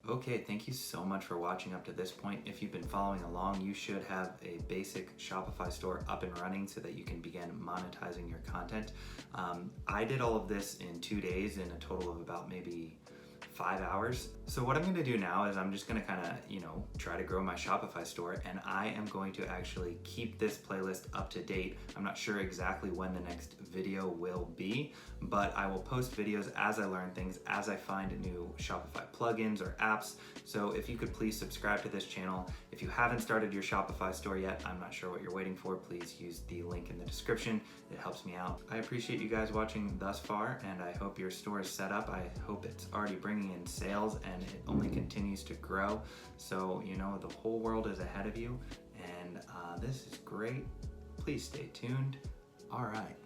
Okay, thank you so much for watching up to this point. If you've been following along, you should have a basic Shopify store up and running so that you can begin monetizing your content. I did all of this in 2 days in a total of about maybe 5 hours. So what I'm gonna do now is I'm just gonna try to grow my Shopify store, and I am going to actually keep this playlist up to date. I'm not sure exactly when the next video will be, but I will post videos as I learn things, as I find new Shopify plugins or apps. So if you could please subscribe to this channel. If you haven't started your Shopify store yet, I'm not sure what you're waiting for, please use the link in the description. It helps me out. I appreciate you guys watching thus far, and I hope your store is set up. I hope it's already bringing in sales and it only continues to grow. So, the whole world is ahead of you, and this is great. Please stay tuned. All right.